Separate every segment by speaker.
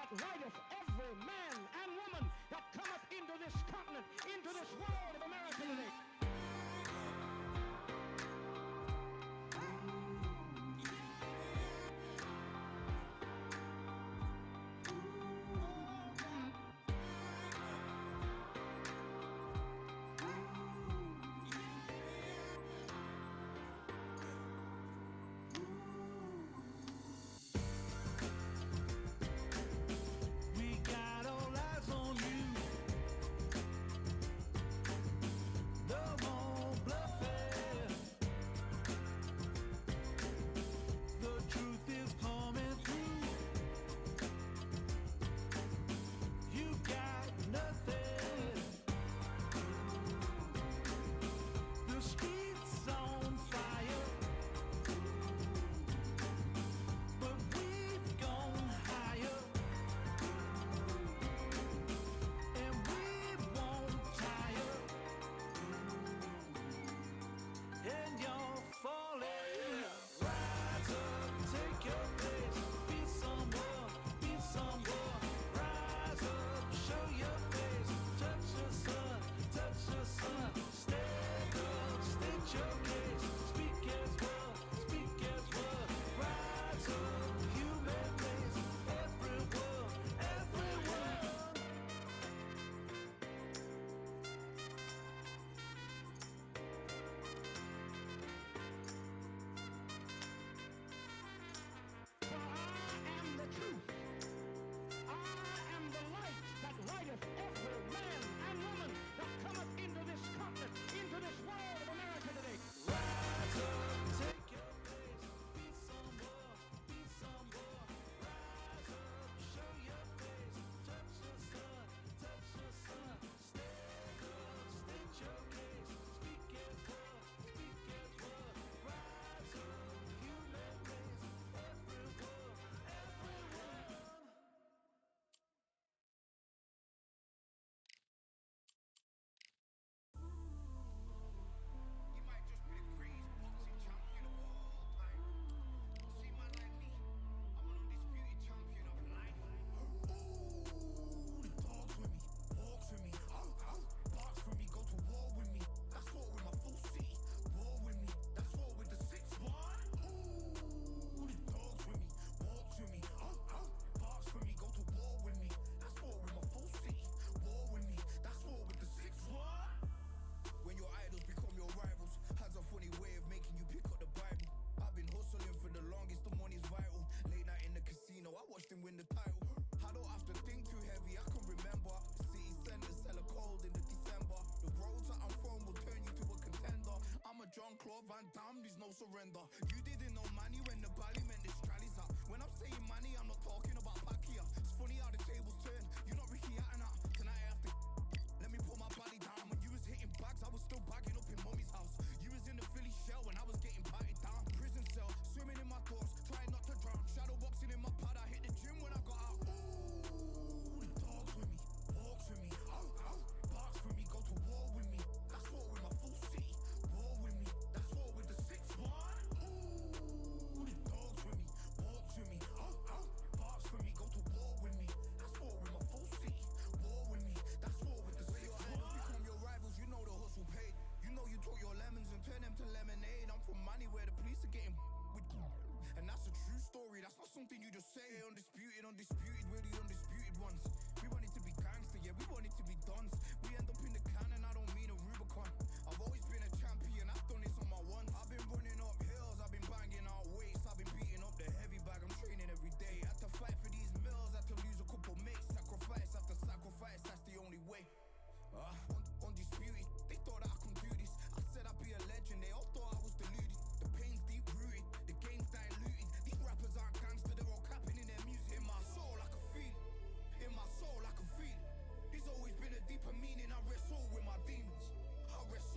Speaker 1: that lighteth every man and woman that cometh into this continent, into this world of America today.
Speaker 2: Jean-Claude Van Damme, there's no surrender. You didn't know money when the bally meant this strally's up. When I'm saying money, I'm not talking about Pacquiao. It's funny how the tables turn. You're not Ricky Hatton. Tonight I have to let me pull my body down. When you was hitting bags, I was still bagging up in mommy's house. You was in the Philly shell when I was getting patted down. Prison cell, swimming in my thoughts, trying not to drown. Shadow boxing in my pad, I hit the gym when I got out. Ooh, the dogs with me, walks with me, barks with me, go to war with me. That's war with my full city. War with me, that's war with the 6-1. Ooh, the dogs with me, walks with me, barks for me, go to war with me. That's war with my full city. War with me, that's war with the 6-1. Become your rivals, you know the hustle paid. You know you took your lemons and turn them to lemonade. I'm from money where the police are getting with. And that's a true story, that's not something you just say. Undisputed, we're the undisputed ones. We want it to be gangster, yeah, we want it to be dons. We end up in the can and I don't mean a Rubicon. I've always been a champion, I've done this on my ones. I've been running up hills, I've been banging out weights. I've been beating up the heavy bag, I'm training every day. Had to fight for these mills, had to lose a couple mates. Sacrifice after sacrifice, that's the only way. Undisputed, they thought that I couldn't do this. I said I'd be a legend, they all thought I was deluded. The pain's deep rooted, the game's diluted. These rappers aren't gangster, they're all capping in their music. In my soul I can feel it, in my soul I can feel it. There's always been a deeper meaning, I wrestle with my demons. I wrestle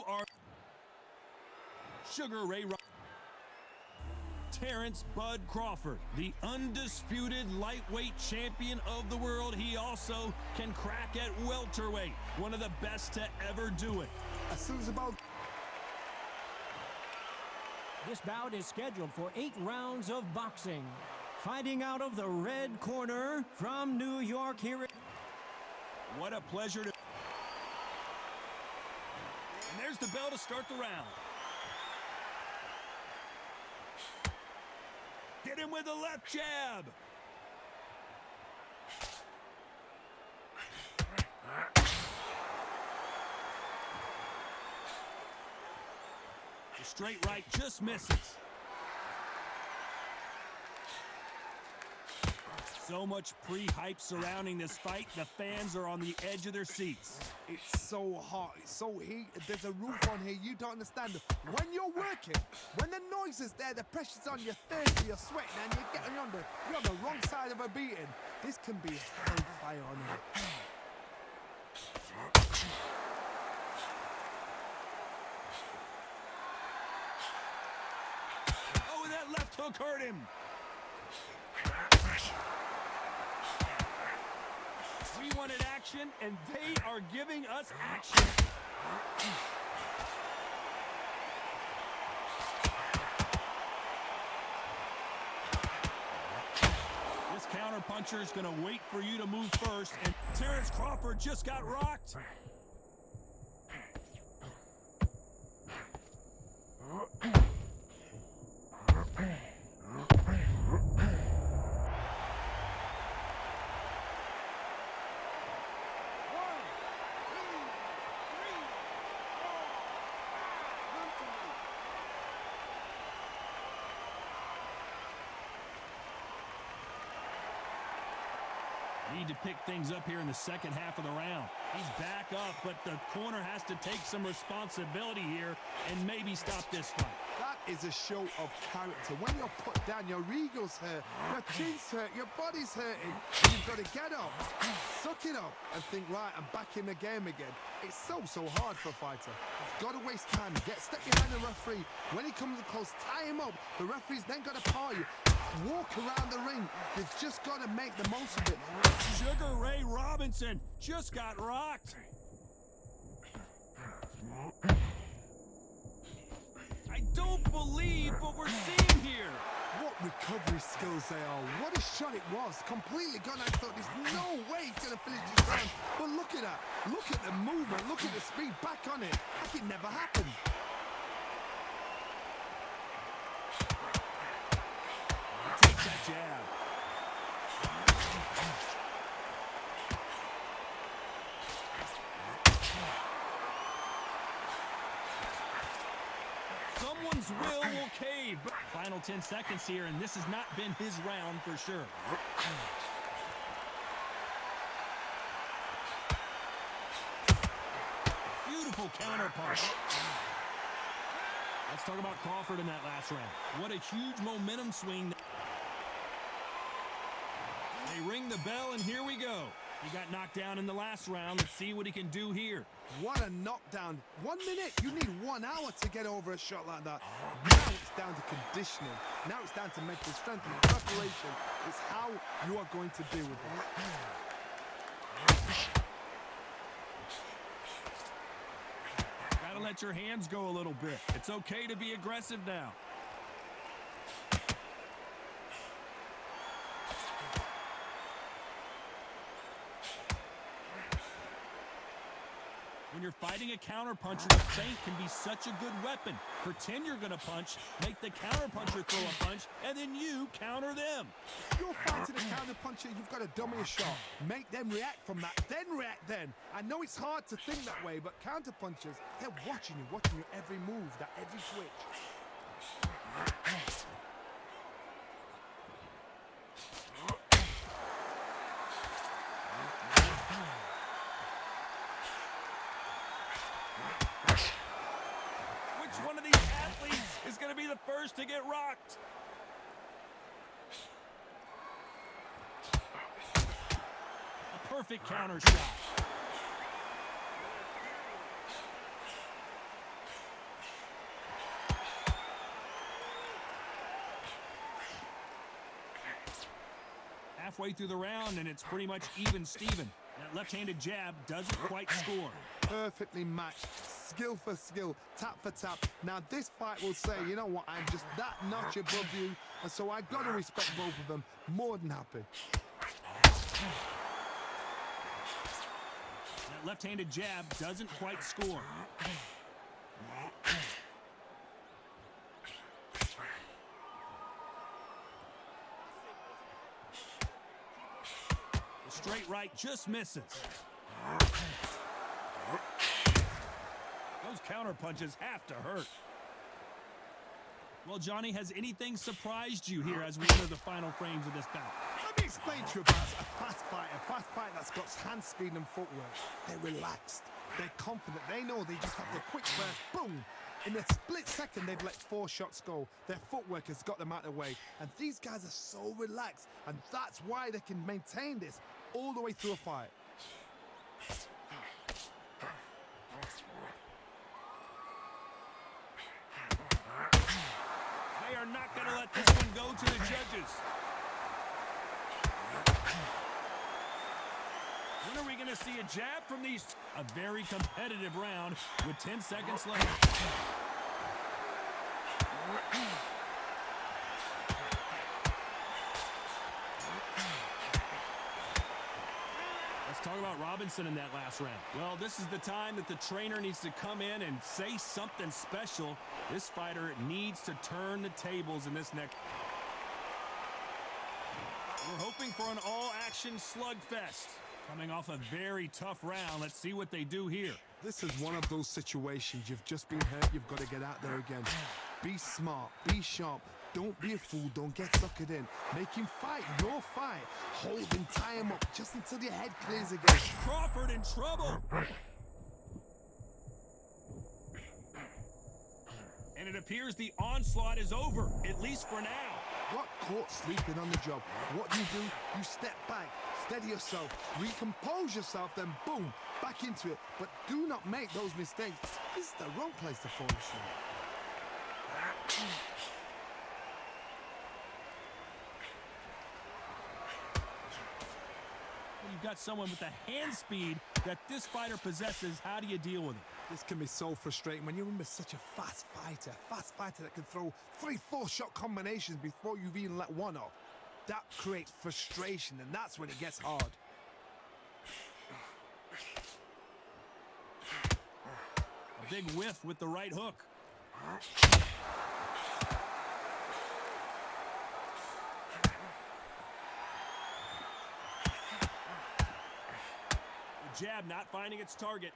Speaker 3: You are Sugar Ray Robinson. Terrence Bud Crawford, the undisputed lightweight champion of the world. He also can crack at welterweight, one of the best to ever do it.
Speaker 2: As soon as the ball...
Speaker 4: This bout is scheduled for 8 rounds of boxing. Fighting out of the red corner from New York here.
Speaker 3: What a pleasure to... And there's the bell to start the round. Hit him with a left jab. The straight right just misses. So much pre-hype surrounding this fight. The fans are on the edge of their seats.
Speaker 2: It's so hot, it's so heated, there's a roof on here, you don't understand. When you're working, when the noise is there, the pressure's on, you're thirsty, you're sweating, and you're on the wrong side of a beating. This can be hellfire on it.
Speaker 3: Oh, and that left hook hurt him. We wanted action, and they are giving us action. This counterpuncher is going to wait for you to move first, and Terrence Crawford just got rocked. Need to pick things up here in the second half of the round. He's back up, but the corner has to take some responsibility here and maybe stop this fight.
Speaker 2: That is a show of character. When you're put down, your ego's hurt, your chin's hurt, your body's hurting. You've got to get up, suck it up, and think, right, I'm back in the game again. It's so hard for a fighter. You've got to waste time. Step behind the referee. When he comes close, tie him up. The referee's then got to paw you. Walk around the ring. You've just got to make the most of it.
Speaker 3: Sugar Ray Robinson just got rocked. I don't believe what we're seeing here.
Speaker 2: What recovery skills they are. What a shot it was. Completely gone. I thought there's no way he's going to finish this round. But look at that. Look at the movement. Look at the speed. Back on it. Like it never happened.
Speaker 3: Takes that jab. Someone's will cave. Final 10 seconds here, and this has not been his round for sure. Beautiful counter punch. Let's talk about Crawford in that last round. What a huge momentum swing. They ring the bell, and here we go. He got knocked down in the last round. Let's see what he can do here.
Speaker 2: What a knockdown. 1 minute. You need 1 hour to get over a shot like that. Now it's down to conditioning. Now it's down to mental strength and preparation. It's how you are going to deal with it.
Speaker 3: Gotta let your hands go a little bit. It's okay to be aggressive now. When you're fighting a counterpuncher, a feint can be such a good weapon. Pretend you're going to punch, make the counterpuncher throw a punch, and then you counter them.
Speaker 2: You're fighting a counterpuncher, you've got to dummy a shot. Make them react from that, then react then. I know it's hard to think that way, but counterpunchers, they're watching your every move, that every switch.
Speaker 3: One of these athletes is going to be the first to get rocked. A perfect counter shot. halfway through the round, and it's pretty much even Steven. That left-handed jab doesn't quite score.
Speaker 5: Perfectly matched, skill for skill, tap for tap. Now this fight will say, you know what, I'm just that notch above you, and so I got to respect both of them. More than happy.
Speaker 3: That left-handed jab doesn't quite score. The straight right just misses. Those counter punches have to hurt. Well, Johnny, has anything surprised you here as we enter the final frames of this bout?
Speaker 5: Let me explain to you about a fast fight that's got hand speed and footwork. They're relaxed, they're confident, they know they just have the quick burst, boom! In a split second, they've let 4 shots go. Their footwork has got them out of the way. And these guys are so relaxed, and that's why they can maintain this all the way through a fight.
Speaker 3: They are not going to let this one go to the judges. When are we going to see a jab from these? A very competitive round with 10 seconds left. Let's talk about Robinson in that last round. Well, this is the time that the trainer needs to come in and say something special. This fighter needs to turn the tables in this next. We're hoping for an all-action slugfest. Coming off a very tough round, let's see what they do here.
Speaker 5: This is one of those situations. You've just been hurt, you've got to get out there again. Be smart, be sharp. Don't be a fool, don't get suckered in. Make him fight your fight. Hold him, tie him up, just until your head clears again.
Speaker 3: Crawford in trouble. And it appears the onslaught is over, at least for now.
Speaker 5: Got caught sleeping on the job. What do? You step back, steady yourself, recompose yourself, then boom, back into it. But do not make those mistakes. This is the wrong place to fall asleep.
Speaker 3: You've got someone with the hand speed that this fighter possesses. How do you deal with it?
Speaker 5: This can be so frustrating when you're in with such a fast fighter that can throw 3-4 shot combinations before you've even let one off. That creates frustration, and that's when it gets hard.
Speaker 3: A big whiff with the right hook. The jab not finding its target.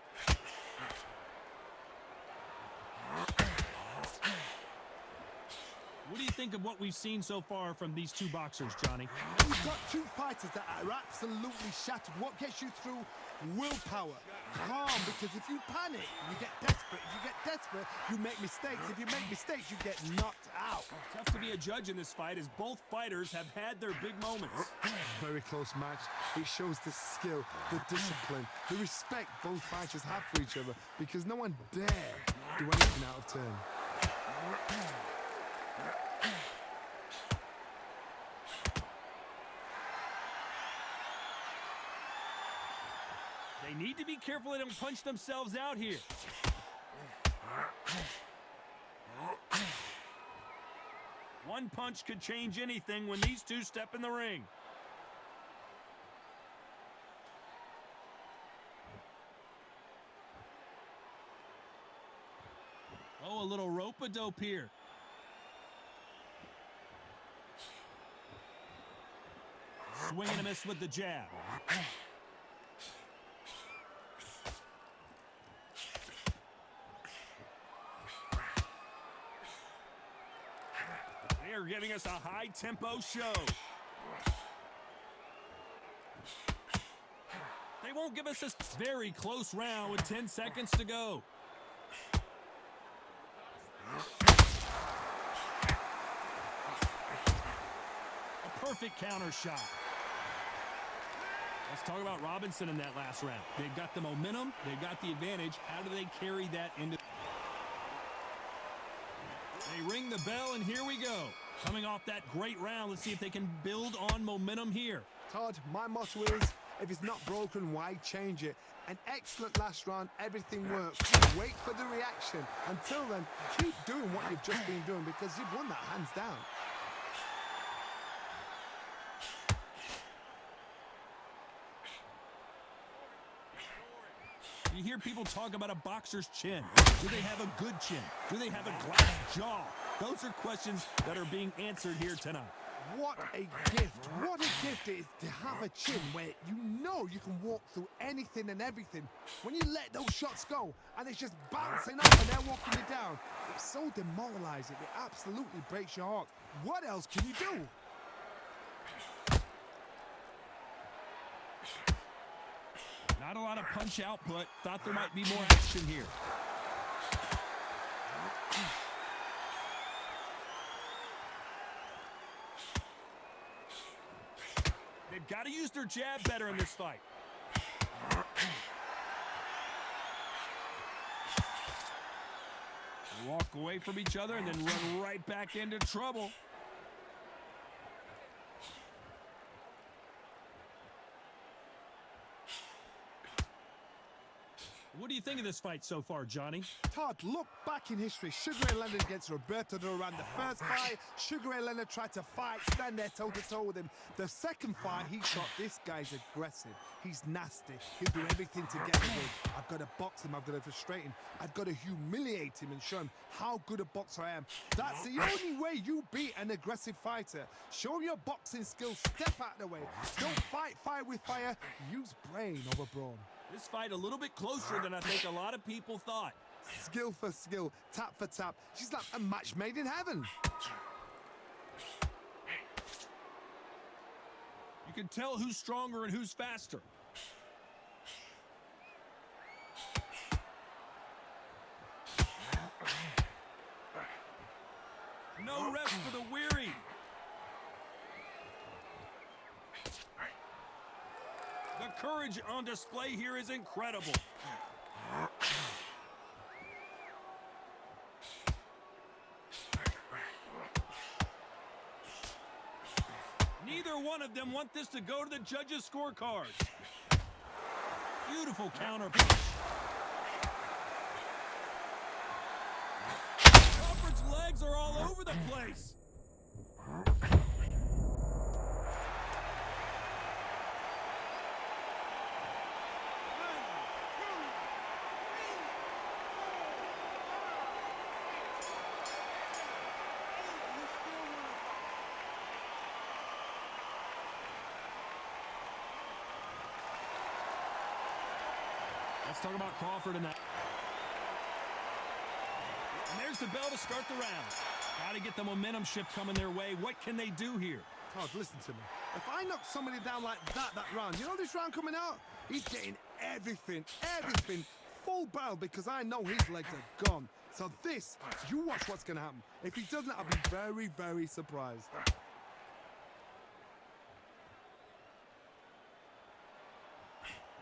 Speaker 3: What do you think of what we've seen so far from these two boxers, Johnny?
Speaker 5: You've got two fighters that are absolutely shattered. What gets you through? Willpower. Calm, because if you panic, you get desperate. If you get desperate, you make mistakes. If you make mistakes, you get knocked out.
Speaker 3: Tough to be a judge in this fight as both fighters have had their big moments.
Speaker 5: Very close match. It shows the skill, the discipline, the respect both fighters have for each other, because no one dare do anything out of turn.
Speaker 3: They need to be careful they don't punch themselves out here. One punch could change anything when these two step in the ring. Oh, a little rope-a-dope here. Swing and a miss with the jab. They are giving us a high-tempo show. They won't give us a very close round with 10 seconds to go. A perfect counter shot. Let's talk about Robinson in that last round. They've got the momentum. They've got the advantage. How do they carry that into... They ring the bell, and here we go. Coming off that great round, let's see if they can build on momentum here.
Speaker 5: Todd, my motto is, if it's not broken, why change it? An excellent last round, everything works. Wait for the reaction. Until then, keep doing what you've just been doing because you've won that hands down.
Speaker 3: You hear people talk about a boxer's chin. Do they have a good chin? Do they have a glass jaw? Those are questions that are being answered here tonight.
Speaker 5: What a gift. What a gift it is to have a chin where you know you can walk through anything and everything. When you let those shots go and it's just bouncing up and they're walking you down, it's so demoralizing. It absolutely breaks your heart. What else can you do?
Speaker 3: Not a lot of punch output. Thought there might be more action here. They've got to use their jab better in this fight. They walk away from each other and then run right back into trouble. What do you think of this fight so far, Johnny?
Speaker 5: Todd, look back in history. Sugar Ray Leonard against Roberto Duran. The first fight, Sugar Ray Leonard tried to fight, stand there toe-to-toe with him. The second fight, he thought, this guy's aggressive. He's nasty. He'll do everything to get away. I've got to box him. I've got to frustrate him. I've got to humiliate him and show him how good a boxer I am. That's the only way you beat an aggressive fighter. Show him your boxing skills. Step out of the way. Don't fight fire with fire. Use brain over brawn.
Speaker 3: This fight a little bit closer than I think a lot of people thought.
Speaker 5: Skill for skill, tap for tap. She's like a match made in heaven.
Speaker 3: You can tell who's stronger and who's faster. No rest for the weary. The courage on display here is incredible. Neither one of them want this to go to the judges' scorecards. Beautiful counter punch. Crawford's legs are all over the place. Let's talk about Crawford and that. And there's the bell to start the round. Got to get the momentum shift coming their way. What can they do here?
Speaker 5: Todd, listen to me. If I knock somebody down like that round, you know this round coming out? He's getting everything, full barrel because I know his legs are gone. So this, you watch what's going to happen. If he doesn't, I'll be very, very surprised.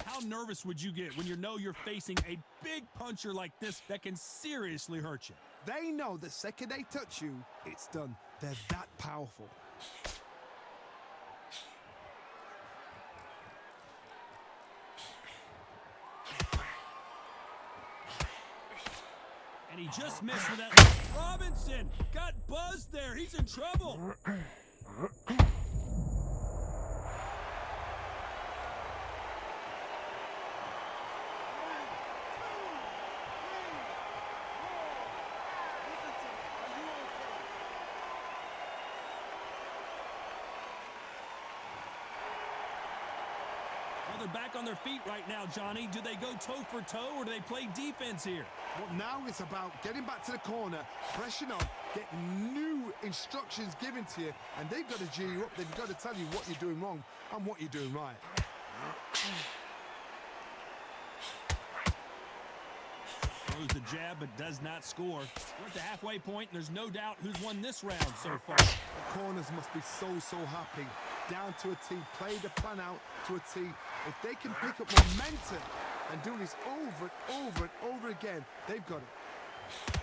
Speaker 3: How nervous would you get when you know you're facing a big puncher like this that can seriously hurt you?
Speaker 5: They know the second they touch you, it's done. They're that powerful.
Speaker 3: And he just missed with that. Robinson got buzzed there. He's in trouble. They're back on their feet right now, Johnny. Do they go toe for toe or do they play defense here?
Speaker 5: Well, now it's about getting back to the corner, pressing on, get new instructions given to you, and they've got to G you up. They've got to tell you what you're doing wrong and what you're doing right.
Speaker 3: Throws the jab but does not score. We're at the halfway point, and there's no doubt who's won this round so far.
Speaker 5: The corners must be so happy. Down to a T, play the plan out to a T. If they can pick up momentum and do this over and over and over again, they've got it.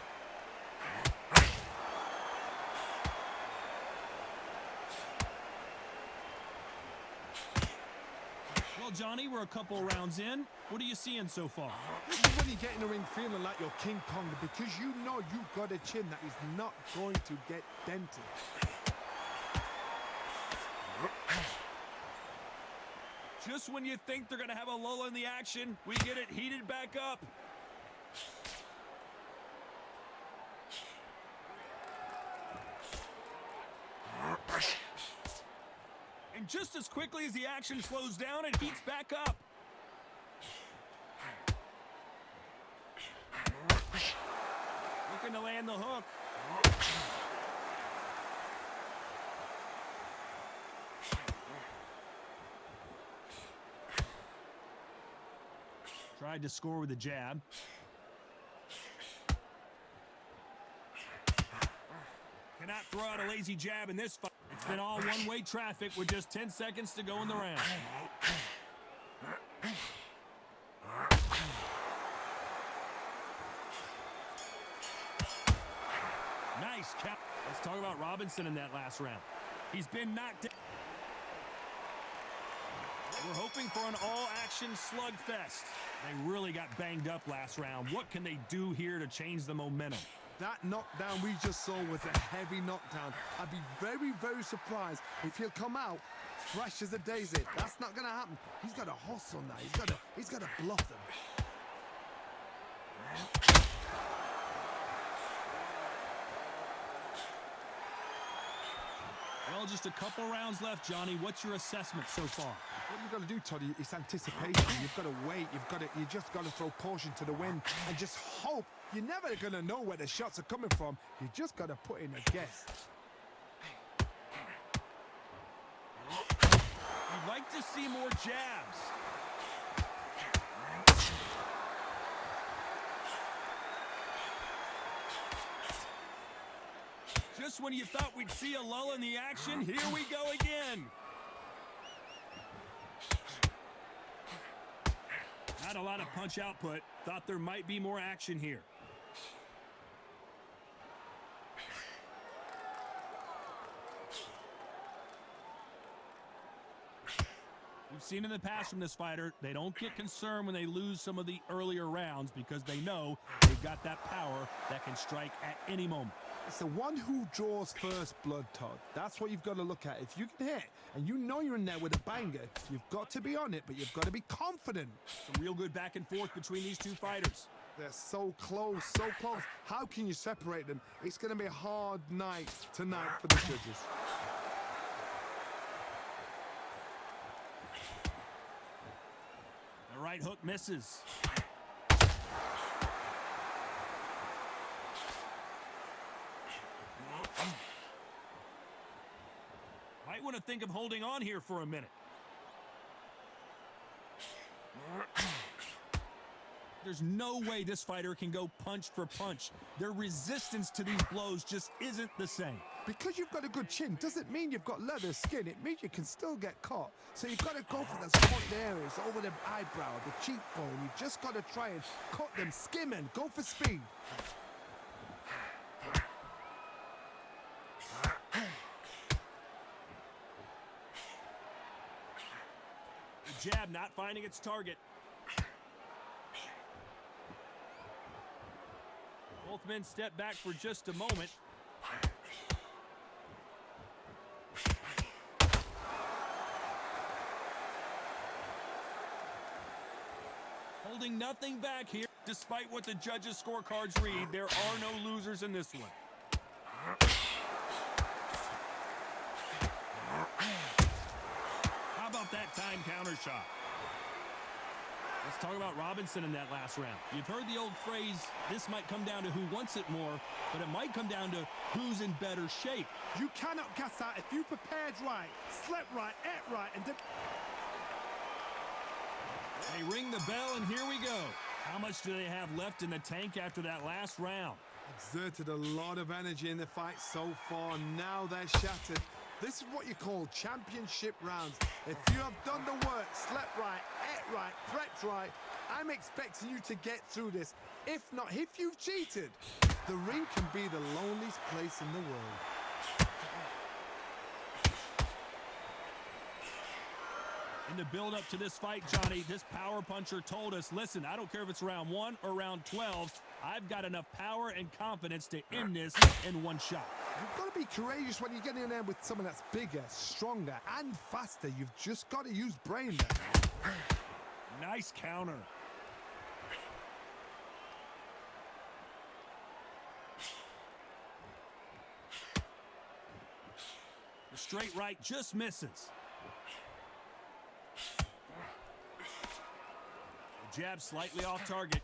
Speaker 3: Well, Johnny, we're a couple rounds in. What are you seeing so far?
Speaker 5: This is when you get in the ring feeling like you're King Kong because you know you've got a chin that is not going to get dented.
Speaker 3: Just when you think they're going to have a lull in the action, we get it heated back up. And just as quickly as the action slows down, it heats back up. Looking to land the hook. Tried to score with a jab. Cannot throw out a lazy jab in this fight. It's been all one-way traffic with just 10 seconds to go in the round. Nice count. Let's talk about Robinson in that last round. He's been knocked down. We're hoping for an all-action slugfest. They really got banged up last round. What can they do here to change the momentum?
Speaker 5: That knockdown we just saw was a heavy knockdown. I'd be very, very surprised if he'll come out fresh as a daisy. That's not going to happen. He's got a hustle now. He's got to bluff them.
Speaker 3: Well, just a couple rounds left, Johnny. What's your assessment so far?
Speaker 5: What you've got to do, Toddy, is anticipation. You've got to wait. You just got to throw caution to the wind and just hope. You're never going to know where the shots are coming from. You just got to put in a guess.
Speaker 3: You'd like to see more jabs. Just when you thought we'd see a lull in the action, here we go again. Not a lot of punch output. Thought there might be more action here. We've seen in the past from this fighter, they don't get concerned when they lose some of the earlier rounds because they know they've got that power that can strike at any moment.
Speaker 5: It's the one who draws first blood, Todd. That's what you've got to look at. If you can hit and you know you're in there with a banger, you've got to be on it, but you've got to be confident.
Speaker 3: Some real good back and forth between these two fighters.
Speaker 5: They're so close, so close. How can you separate them? It's going to be a hard night tonight for the judges.
Speaker 3: The right hook misses. Might want to think of holding on here for a minute. There's no way this fighter can go punch for punch. Their resistance to these blows just isn't the same.
Speaker 5: Because you've got a good chin doesn't mean you've got leather skin. It means you can still get caught. So you've got to go for those front areas, over the eyebrow, the cheekbone. You've just got to try and cut them, skim and go for speed.
Speaker 3: The jab not finding its target. Both men step back for just a moment. Holding nothing back here, despite what the judges' scorecards read, there are no losers in this one. How about that time counter shot? Let's talk about Robinson in that last round. You've heard the old phrase, this might come down to who wants it more, but it might come down to who's in better shape.
Speaker 5: You cannot gas out if you prepared right, slept right, ate right, and did...
Speaker 3: They ring the bell, and here we go. How much do they have left in the tank after that last round?
Speaker 5: Exerted a lot of energy in the fight so far. Now they're shattered. This is what you call championship rounds. If you have done the work, slept right, ate right, prepped right, I'm expecting you to get through this. If not, if you've cheated, the ring can be the loneliest place in the world.
Speaker 3: In the build-up to this fight, Johnny, this power puncher told us, listen, I don't care if it's round 1 or round 12, I've got enough power and confidence to end this in one shot.
Speaker 5: You've got to be courageous when you get in there with someone that's bigger, stronger, and faster. You've just got to use brain there.
Speaker 3: Nice counter. The straight right just misses. The jab slightly off target.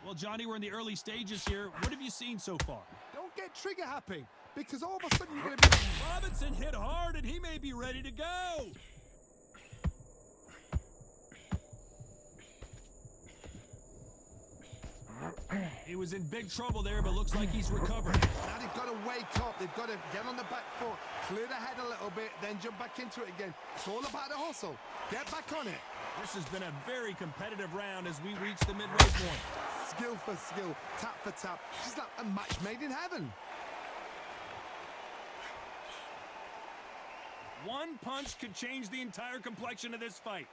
Speaker 3: Well, Johnny, we're in the early stages here. What have you seen so far?
Speaker 5: Don't get trigger happy, because all of a sudden you're going to be...
Speaker 3: Robinson hit hard, and he may be ready to go. He was in big trouble there, but looks like he's recovered.
Speaker 5: Now they've got to wake up. They've got to get on the back foot, clear the head a little bit, then jump back into it again. It's all about the hustle. Get back on it.
Speaker 3: This has been a very competitive round as we reach the midway point.
Speaker 5: Skill for skill, tap for tap. Just like a match made in heaven.
Speaker 3: One punch could change the entire complexion of this fight.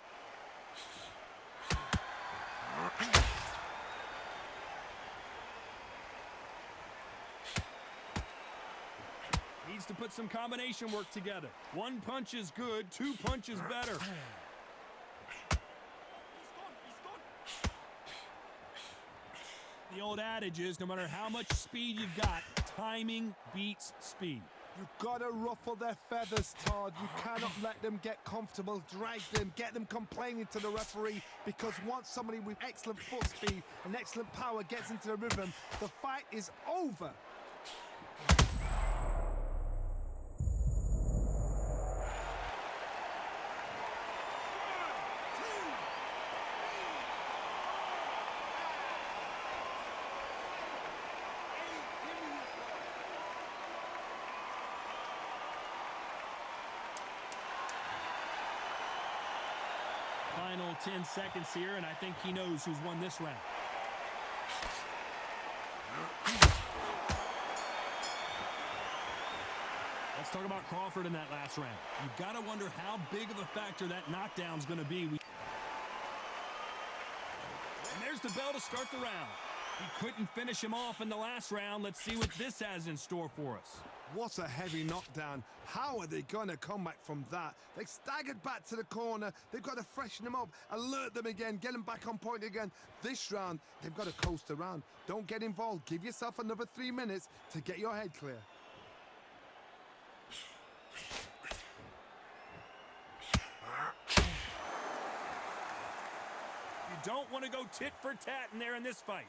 Speaker 3: Needs to put some combination work together. One punch is good, 2 punches better. The old adage is, no matter how much speed you've got, timing beats speed.
Speaker 5: You've got to ruffle their feathers, Todd. You cannot let them get comfortable, drag them, get them complaining to the referee, because once somebody with excellent foot speed and excellent power gets into the rhythm, the fight is over.
Speaker 3: Final 10 seconds here, and I think he knows who's won this round. Let's talk about Crawford in that last round. You've got to wonder how big of a factor that knockdown's going to be. And there's the bell to start the round. He couldn't finish him off in the last round. Let's see what this has in store for us.
Speaker 5: What a heavy knockdown. How are they going to come back from that? They staggered back to the corner. They've got to freshen them up, alert them again, get them back on point again. This round, they've got to coast around. Don't get involved. Give yourself another 3 minutes to get your head clear.
Speaker 3: You don't want to go tit for tat in there in this fight.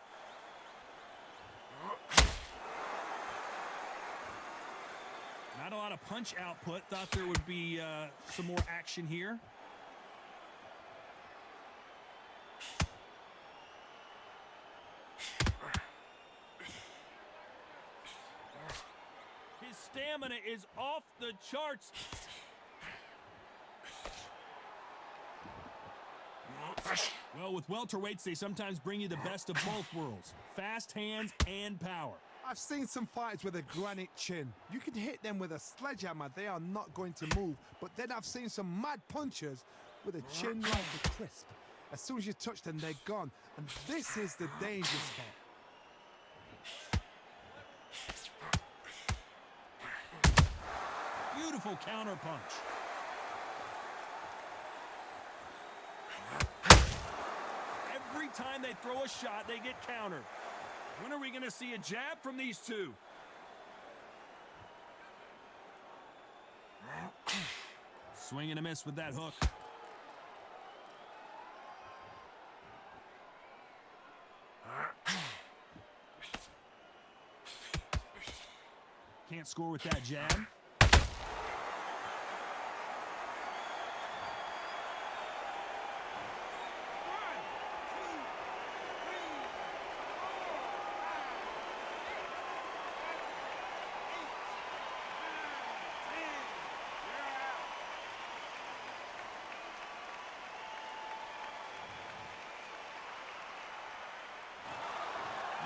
Speaker 3: Not a lot of punch output. Thought there would be some more action here. His stamina is off the charts. Well, with welterweights, they sometimes bring you the best of both worlds. Fast hands and power.
Speaker 5: I've seen some fighters with a granite chin. You can hit them with a sledgehammer, they are not going to move. But then I've seen some mad punchers with a chin like a crisp. As soon as you touch them, they're gone. And this is the danger spot.
Speaker 3: Beautiful counter punch. Every time they throw a shot, they get countered. When are we going to see a jab from these two? Swing and a miss with that hook. Can't score with that jab.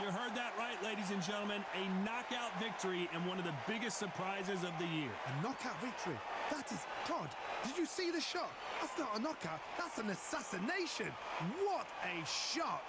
Speaker 3: You heard that right, ladies and gentlemen. A knockout victory and one of the biggest surprises of the year.
Speaker 5: A knockout victory. That is, God, did you see the shot? That's not a knockout, that's an assassination. What a shot.